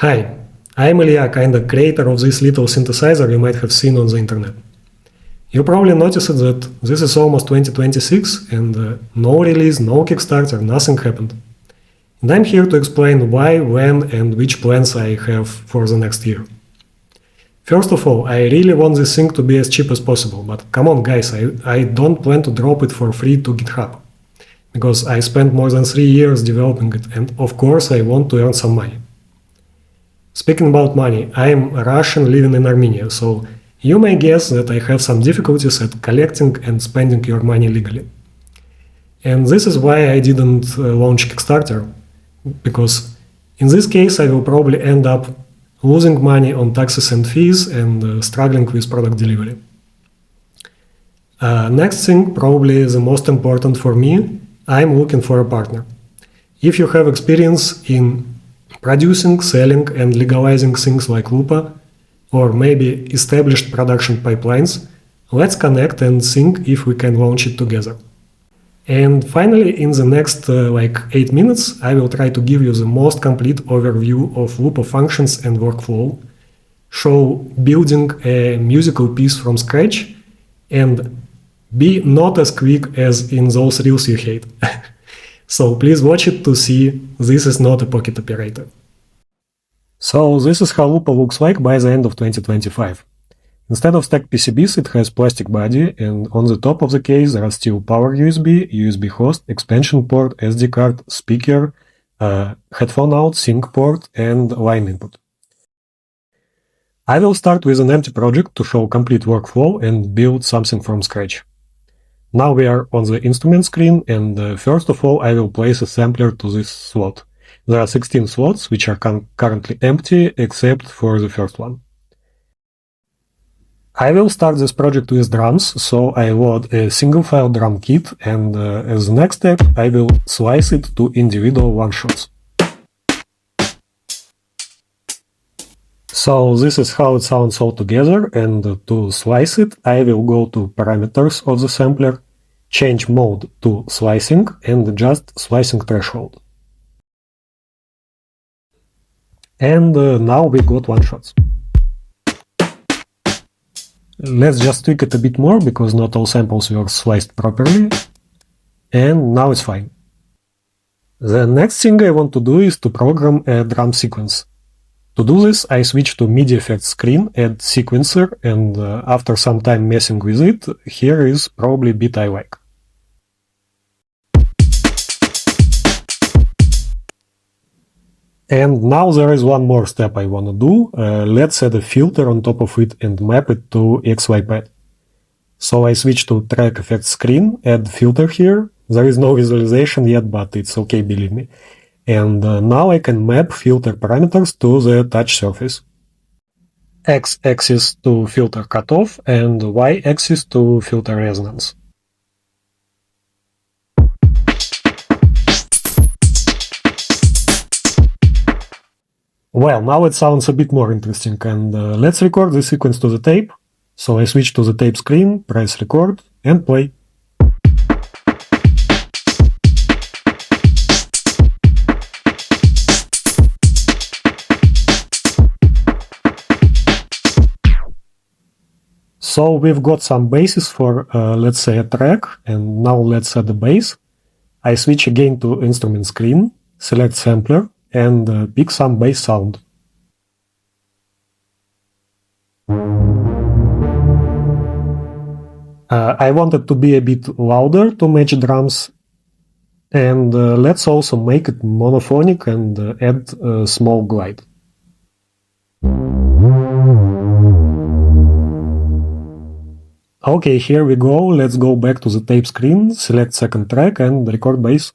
Hi, I'm Ilya, kinda creator of this little synthesizer you might have seen on the internet. You probably noticed that this is almost 2026 and no release, no Kickstarter, nothing happened. And I'm here to explain why, when, and which plans I have for the next year. First of all, I really want this thing to be as cheap as possible, but come on guys, I don't plan to drop it for free to GitHub. Because I spent more than 3 years developing it, and of course I want to earn some money. Speaking about money, I am a Russian living in Armenia, so you may guess that I have some difficulties at collecting and spending your money legally. And this is why I didn't launch Kickstarter, because in this case I will probably end up losing money on taxes and fees and struggling with product delivery. Next thing, probably the most important for me, I'm looking for a partner. If you have experience in producing, selling, and legalizing things like LOOPA, or maybe established production pipelines, let's connect and think if we can launch it together. And finally, in the next 8 minutes, I will try to give you the most complete overview of LOOPA functions and workflow, show building a musical piece from scratch, and be not as quick as in those reels you hate. So please watch it to see this is not a pocket operator. So this is how LOOPA looks like by the end of 2025. Instead of stacked PCBs, it has plastic body, and on the top of the case there are still power USB, USB host, expansion port, SD card, speaker, headphone out, sync port, and line input. I will start with an empty project to show complete workflow and build something from scratch. Now we are on the instrument screen, and first of all I will place a sampler to this slot. There are 16 slots, which are currently empty, except for the first one. I will start this project with drums, so I load a single file drum kit, and as the next step I will slice it to individual one-shots. So this is how it sounds all together, and to slice it I will go to parameters of the sampler, change mode to slicing, and adjust slicing threshold. And now we got one-shots. Let's just tweak it a bit more, because not all samples were sliced properly, and now it's fine. The next thing I want to do is to program a drum sequence. To do this, I switch to MIDI effects screen, add sequencer, and after some time messing with it, here is probably a bit I like. And now there is one more step I want to do. Let's add a filter on top of it and map it to XY pad. So I switch to track effects screen, add filter here. There is no visualization yet, but it's okay, believe me. And now I can map filter parameters to the touch surface. X-axis to filter cutoff and Y-axis to filter resonance. Well, now it sounds a bit more interesting, and let's record the sequence to the tape. So I switch to the tape screen, press record, and play. So we've got some bases for, let's say, a track, and now let's add the bass. I switch again to instrument screen, select sampler, and pick some bass sound. I want it to be a bit louder to match drums, and let's also make it monophonic and add a small glide. Okay, here we go. Let's go back to the tape screen, select second track and record bass.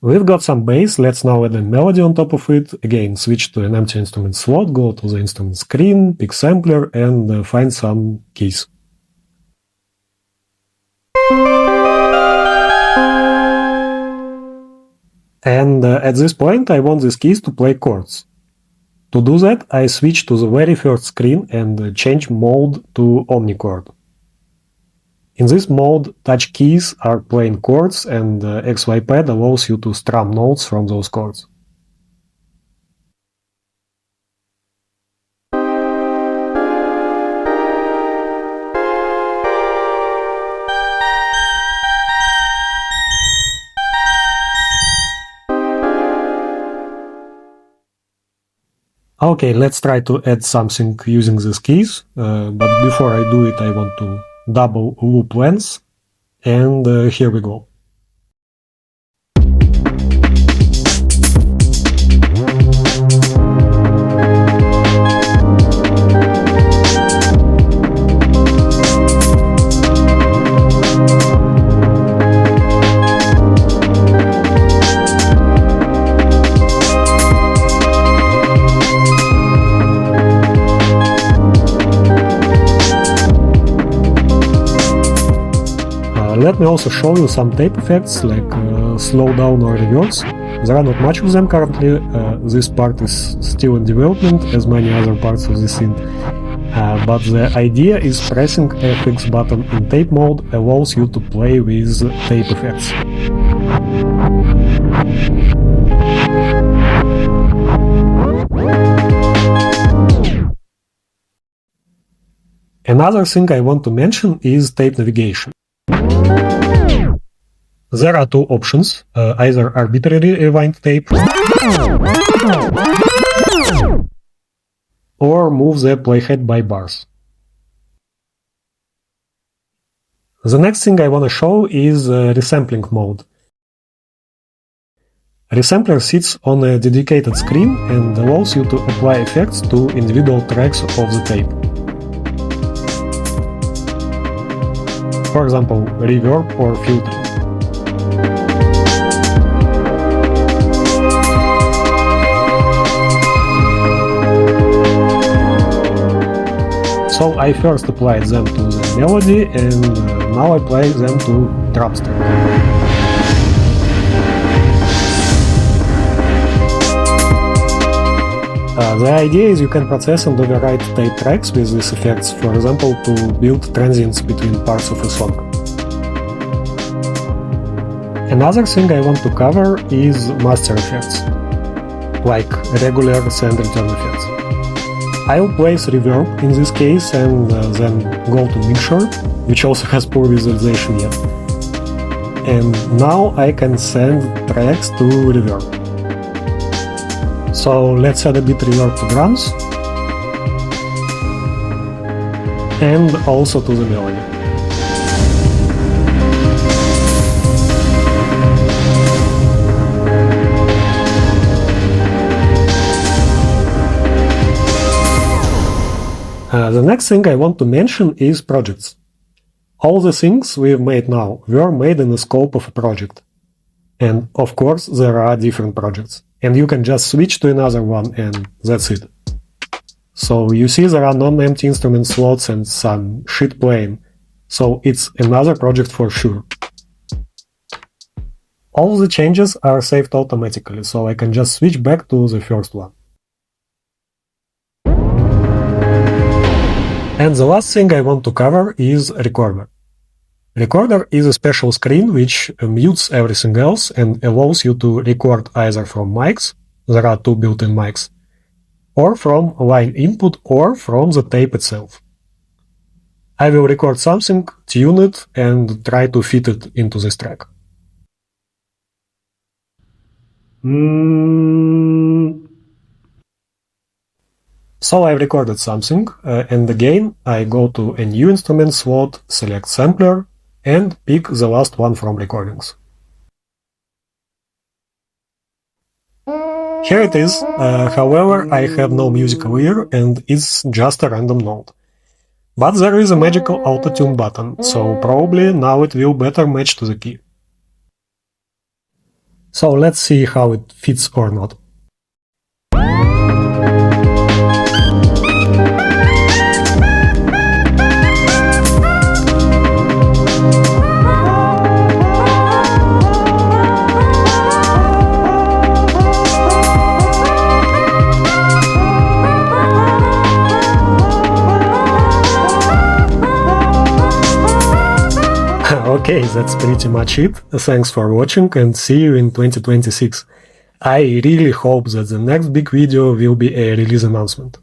We've got some bass, let's now add a melody on top of it. Again, switch to an empty instrument slot, go to the instrument screen, pick sampler, and find some keys. And at this point, I want these keys to play chords. To do that, I switch to the very first screen and change mode to omnichord. In this mode, touch keys are playing chords, and XY pad allows you to strum notes from those chords. Okay, let's try to add something using these keys, but before I do it, I want to double loop length, and here we go. Let me also show you some tape effects like slow down or reverse. There are not much of them currently. This part is still in development, as many other parts of the scene. But the idea is pressing FX button in tape mode allows you to play with tape effects. Another thing I want to mention is tape navigation. There are two options, either arbitrary rewind tape or move the playhead by bars. The next thing I want to show is resampling mode. Resampler sits on a dedicated screen and allows you to apply effects to individual tracks of the tape. For example, reverb or filtering. So I first applied them to the melody, and now I apply them to drumstick. The idea is you can process and override tape tracks with these effects, for example, to build transients between parts of a song. Another thing I want to cover is master effects, like regular send return effects. I'll place reverb in this case and then go to mixture, which also has poor visualization yet. And now I can send tracks to reverb. So let's add a bit reverb to drums and also to the melody. The next thing I want to mention is projects. All the things we've made now were made in the scope of a project. And of course there are different projects, and you can just switch to another one and that's it. So you see there are non-empty instrument slots and some shit playing, so it's another project for sure. All the changes are saved automatically, so I can just switch back to the first one. And the last thing I want to cover is Recorder. Recorder is a special screen which mutes everything else and allows you to record either from mics, there are two built-in mics, or from line input or from the tape itself. I will record something, tune it, and try to fit it into this track. So I recorded something, and again I go to a new instrument slot, select sampler, and pick the last one from recordings. Here it is, however I have no musical ear and it's just a random note. But there is a magical auto-tune button, so probably now it will better match to the key. So let's see how it fits or not. Okay, that's pretty much it. Thanks for watching and see you in 2026. I really hope that the next big video will be a release announcement.